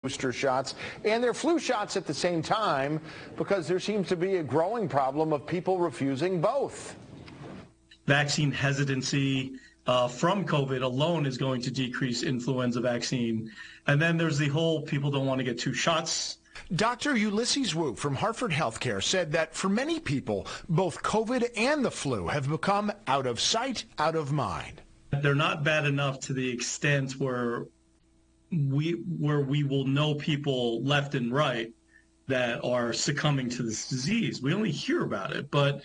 booster shots and their flu shots at the same time because there seems to be a growing problem of people refusing both. Vaccine hesitancy from COVID alone is going to decrease influenza vaccine. And then there's the whole people don't want to get 2 shots. Dr. Ulysses Wu from Hartford Healthcare said that for many people, both COVID and the flu have become out of sight, out of mind. They're not bad enough to the extent where we will know people left and right that are succumbing to this disease. We only hear about it. But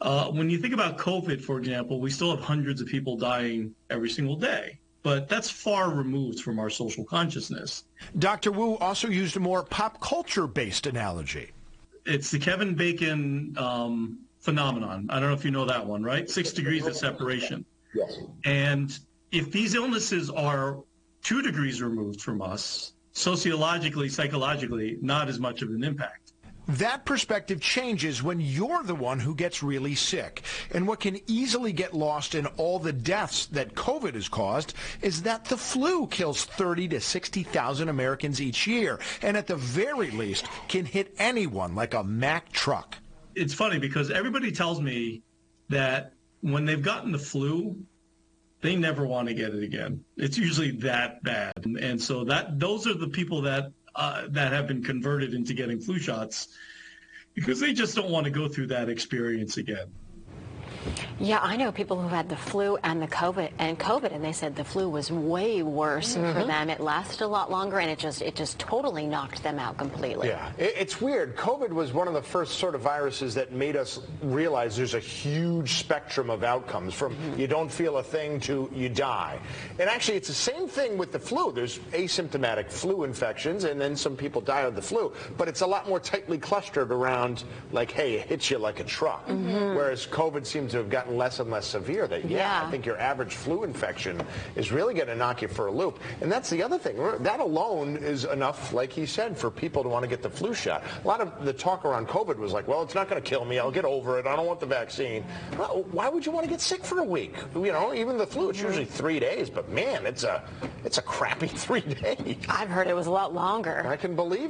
when you think about COVID, for example, we still have hundreds of people dying every single day. But that's far removed from our social consciousness. Dr. Wu also used a more pop culture-based analogy. It's the Kevin Bacon phenomenon. I don't know if you know that one, right? 6 degrees of separation. Yes. And if these illnesses are 2 degrees removed from us, sociologically, psychologically, not as much of an impact. That perspective changes when you're the one who gets really sick. And what can easily get lost in all the deaths that COVID has caused is that the flu kills 30 to 60,000 Americans each year, and at the very least can hit anyone like a Mack truck. It's funny because everybody tells me that when they've gotten the flu, they never want to get it again. It's usually that bad. And so those are the people that have been converted into getting flu shots because they just don't want to go through that experience again. Yeah, I know people who had the flu and the COVID, and they said the flu was way worse for them. It lasted a lot longer, and it just totally knocked them out completely. Yeah, it's weird. COVID was one of the first sort of viruses that made us realize there's a huge spectrum of outcomes from you don't feel a thing to you die. And actually, it's the same thing with the flu. There's asymptomatic flu infections, and then some people die of the flu. But it's a lot more tightly clustered around, like, hey, it hits you like a truck. Whereas COVID seems to have gotten less and less severe. That I think your average flu infection is really going to knock you for a loop. And that's the other thing. That alone is enough, like he said, for people to want to get the flu shot. A lot of the talk around COVID was like, well, it's not going to kill me. I'll get over it. I don't want the vaccine. Well, why would you want to get sick for a week? You know, even the flu, it's usually 3 days. But man, it's a crappy 3 days. I've heard it was a lot longer. I can believe it.